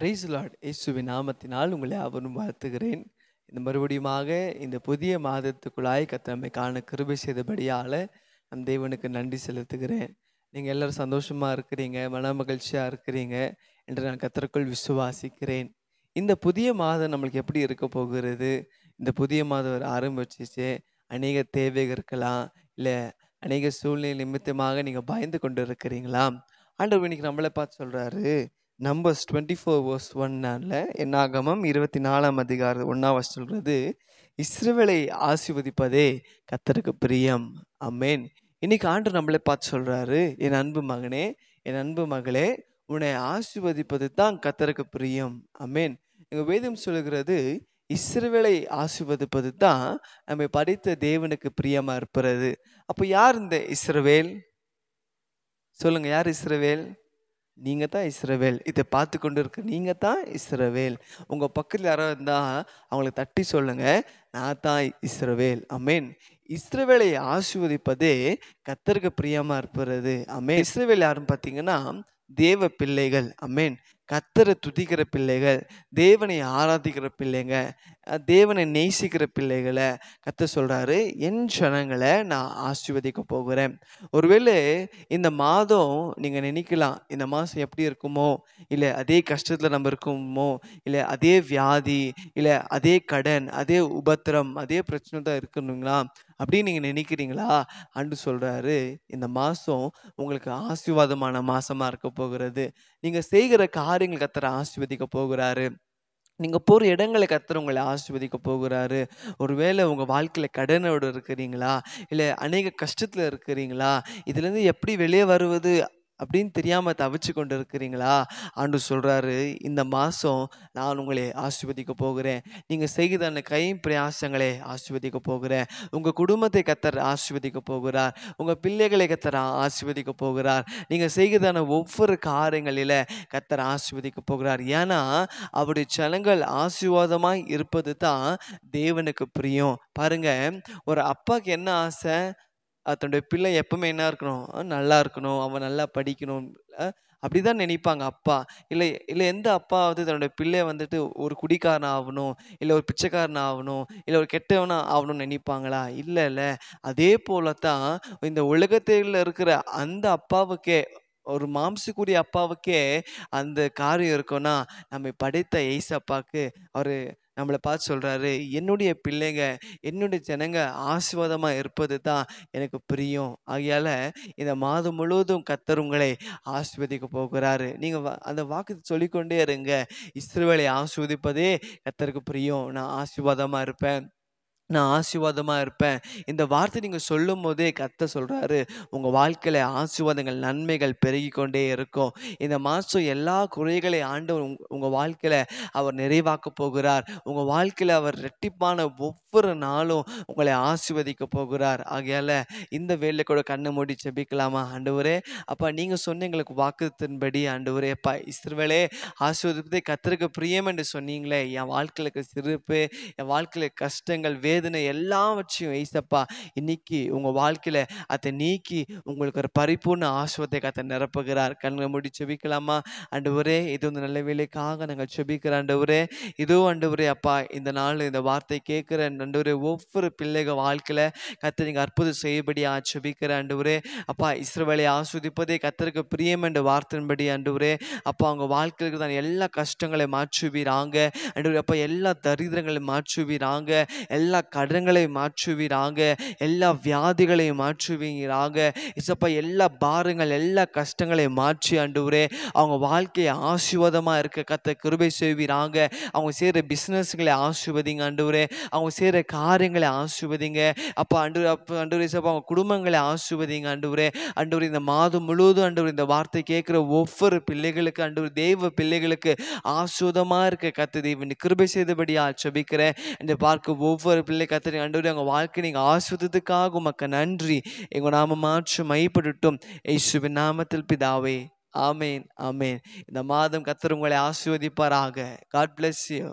Price Lord. இயேசுவின் நாமத்தினால் உங்களை யாவரும் வாழ்த்துகிறேன். இந்த மறுபடியுமாக இந்த புதிய மாதத்துக்குள்ளாய் கர்த்தர் நம்மை காண கிருபை செய்தபடியால நம் தேவனுக்கு நன்றி செலுத்துகிறேன். நீங்கள் எல்லாரும் சந்தோஷமா இருக்கிறீங்க, மன மகிழ்ச்சியா இருக்கிறீங்க என்று நான் கர்த்தருக்குள் விசுவாசிக்கிறேன். இந்த புதிய மாதம் நம்மளுக்கு எப்படி இருக்க போகிறது? இந்த புதிய மாதம் ஆரம்பிச்சிச்சு. அநேக தேவைகள் இருக்கலாம், இல்லை அநேக சூழ்நிலை நிமித்தமாக நீங்கள் பயந்து கொண்டு இருக்கிறீங்களா? ஆண்டவர் இன்னைக்கு நம்மளை பார்த்து சொல்றாரு. நம்பர்ஸ் 24:1 என்னாகமம் 24 அதிகாரம் 1 சொல்றது, இஸ்ரவேலை ஆசீர்வதிப்பதே கர்த்தருக்கு பிரியம். ஆமென். இன்னைக்கு ஆண்டவர் நம்மளை பார்த்து சொல்றாரு, என் அன்பு மகனே, என் அன்பு மகளே, உன்னை ஆசீர்வதிப்பது தான் கர்த்தருக்கு பிரியம். ஆமென். எங்க வேதம் சொல்லுகிறது, இஸ்ரவேலை ஆசீர்வதிப்பது தான் நம்மை படைத்த தேவனுக்கு பிரியமா இருப்பது. அப்போ யார் இந்த இஸ்ரவேல்? சொல்லுங்க, யார் இஸ்ரவேல்? நீங்க தான் இஸ்ரவேல். இதை பார்த்து கொண்டு இருக்க நீங்க தான் இஸ்ரவேல். உங்க பக்கத்தில் யாரோ இருந்தா அவங்களுக்கு தட்டி சொல்லுங்க, நான் தான் இஸ்ரவேல். ஆமென். இஸ்ரவேலை ஆசீர்வதிப்பதே கர்த்தருக்கு பிரியமா இருப்பது. ஆமென். இஸ்ரவேல் யாருன்னு பார்த்தீங்கன்னா தேவ பிள்ளைகள். ஆமென். கர்த்தரை துதிக்கிற பிள்ளைகள், தேவனை ஆராதிக்கிற பிள்ளைங்க, தேவனை நேசிக்கிற பிள்ளைகளை கர்த்தர் சொல்றாரு, என் ஜனங்களை நான் ஆசீர்வதிக்க போகிறேன். ஒருவேளை இந்த மாதம் நீங்க நினைக்கலாம், இந்த மாதம் எப்படி இருக்குமோ, இல்லை அதே கஷ்டத்துல நம்ம இருக்குமோ, இல்லை அதே வியாதி, இல்லை அதே கடன், அதே உபத்திரம், அதே பிரச்சனை தான் இருக்கணுங்களா அப்படின்னு நீங்க நினைக்கிறீங்களா? ஆண்டு சொல்றாரு, இந்த மாசம் உங்களுக்கு ஆசீர்வாதமான மாசமா இருக்க போகிறது. நீங்க செய்கிற காரியங்கள் கர்த்தர் ஆசீர்வதிக்க போகிறாரு. நீங்க போற இடங்களை கர்த்தர் உங்களை ஆசீர்வதிக்க போகிறாரு. ஒருவேளை உங்க வாழ்க்கையில கடனோடு இருக்கிறீங்களா, இல்லை அநேக கஷ்டத்துல இருக்கிறீங்களா, இதுல இருந்து எப்படி வெளியே வருவது அப்படின்னு தெரியாம தவிச்சு கொண்டு இருக்கிறீங்களா? ஆண்டு சொல்றாரு, இந்த மாசம் நான் உங்களை ஆசீர்வதிக்க போகிறேன். நீங்க செய்கிற கை பிரயாசங்களை ஆசீர்வதிக்க போகிறேன். உங்க குடும்பத்தை கர்த்தர் ஆசீர்வதிக்க போகிறார். உங்க பிள்ளைகளை கர்த்தர் ஆசீர்வதிக்க போகிறார். நீங்க செய்கிறதான ஒவ்வொரு காரியங்களில கர்த்தர் ஆசீர்வதிக்க போகிறார். ஏன்னா அவருடைய ஜனங்கள் ஆசீர்வாதமாய் இருப்பது தான் தேவனுக்கு பிரியம். பாருங்க, ஒரு அப்பாவுக்கு என்ன ஆசை? தன்னுடைய பிள்ளை எப்பவுமே என்ன இருக்கணும்? நல்லா இருக்கணும், அவன் நல்லா படிக்கணும், அப்படிதான் நினைப்பாங்க அப்பா. இல்லை இல்லை எந்த அப்பாவது தன்னுடைய பிள்ளைய வந்துட்டு ஒரு குடிக்காரன் ஆகணும், இல்லை ஒரு பிச்சைக்காரன் ஆகணும், இல்லை ஒரு கெட்டவனா ஆகணும்னு நினைப்பாங்களா? இல்லை. அதே போலத்தான் இந்த உலகத்தில் இருக்கிற அந்த அப்பாவுக்கே, ஒரு மாம்சக்குரிய அப்பாவுக்கே அந்த காரியம் இருக்குன்னா, நம்மை படைத்த ஏசப்பாக்கு அவரு நம்மளை பார்த்து சொல்றாரு, என்னுடைய பிள்ளைங்க, என்னுடைய ஜனங்க ஆசீர்வாதமா இருப்பது தான் எனக்கு பிரியம். ஆகையால இந்த மாதம் முழுவதும் கர்த்தர் உங்களை ஆசீர்வதிக்க போகிறாரு. நீங்க அந்த வாக்கு சொல்லிக்கொண்டே இருங்க, இஸ்ரவேலை ஆசீர்வதிப்பதே கர்த்தருக்கு பிரியம். நான் ஆசீர்வாதமா இருப்பேன், நான் ஆசீர்வாதமா இருப்பேன். இந்த வார்த்தை நீங்க சொல்லும் போதே கர்த்தர் சொல்றாரு, உங்க வாழ்க்கையில ஆசீர்வாதங்கள், நன்மைகள் பெருகி கொண்டே இருக்கும். இந்த மாசம் எல்லா குறைகளை ஆண்டவர் உங்க வாழ்க்கையில அவர் நிறைவாக்க போகிறார். உங்க வாழ்க்கையில அவர் இரட்டிப்பான ஒவ்வொரு நாளும் உங்களை ஆசீர்வதிக்க போகிறார். ஆகையால இந்த வேளையில கூட கண்ணை மூடி ஜெபிக்கலாமா? ஆண்டவரே, அப்பா நீங்க சொன்ன எங்களுக்கு வாக்குத்தின்படி ஆண்டவரே, அப்பா இஸ்ரவேலே ஆசீர்வதிப்பதே கர்த்தருக்கு பிரியம் என்று சொன்னீங்களே, என் வாழ்க்கையில இருக்க சிறுப்பு, என் வாழ்க்கையில கஷ்டங்கள், வேதனை எல்லாவற்றையும் ஏசப்பா இன்னைக்கு உங்க வாழ்க்கையில அதை நீக்கி உங்களுக்கு ஒரு பரிபூர்ண ஆசீர்வாதத்தை கர்த்தர் நிரப்புகிறார். கண்களை மூடி ஜெபிக்கலாமா? ஆண்டவரே, இது ஒரு நல்ல வேலைக்காக நாங்கள் ஜெபிக்கிறோம் ஆண்டவரே. இதோ ஆண்டவரே, அப்பா இந்த நாள் இந்த வார்த்தை கேட்கிற ஆண்டவரே, ஒவ்வொரு பிள்ளைகள் வாழ்க்கையில கர்த்தர் நீங்க அற்புதம் செய்யபடியா ஜெபிக்கிற ஆண்டவரே. அப்பா இஸ்ரவேலை ஆசீர்வதிப்பதே கர்த்தருக்கு பிரியம் என்ற வார்த்தையின்படி ஆண்டவரே, அப்பா அவங்க வாழ்க்கைக்கு தான் எல்லா கஷ்டங்களை மாற்றுவீராங்க ஆண்டவரே. அப்பா எல்லா தரித்திரங்களை மாற்றுவீராங்க, எல்லா கடன்களை மாற்றுவீராங்க, எல்லா வியாதிகளையும் மாற்றுவீராக. இசப்பா எல்லா பாரங்கள், எல்லா கஷ்டங்களை மாற்றி ஆண்டவரே அவங்க வாழ்க்கையை ஆசீர்வாதமா இருக்க கர்த்தர் கிருபை செய்வீராங்க. அவங்க செய்கிற பிஸ்னஸ்களை ஆசீர்வதிங்க ஆண்டவரே, அவங்க செய்கிற காரியங்களை ஆசீர்வதிங்க அப்பா ஆண்டவரே. இசப்பா அவங்க குடும்பங்களை ஆசீர்வதிங்க ஆண்டவரே. ஆண்டவரே, இந்த மாதம் முழுவதும் ஆண்டவரே இந்த வார்த்தை கேட்கிற ஒவ்வொரு பிள்ளைகளுக்கு ஆண்டவரே, தேவ பிள்ளைகளுக்கு ஆசீர்வாதமா இருக்க கர்த்தர் தேவன் கிருபை செய்தபடியா ஜெபிக்கிறேன். இந்த பார்க்க ஒவ்வொரு பிள்ளை கர்த்தர் ஆண்டவரே, அவங்க வாழ்க்கை நீங்க ஆசீர்வதித்ததுக்காக உமக்கு நன்றி. எங்க நாம மாற்று மைப்படட்டும் இயேசுவின் நாமத்தில் பிதாவே, ஆமேன் ஆமேன். இந்த மாதம் கர்த்தர் உங்களை ஆசீர்வதிப்பாராக. God bless you.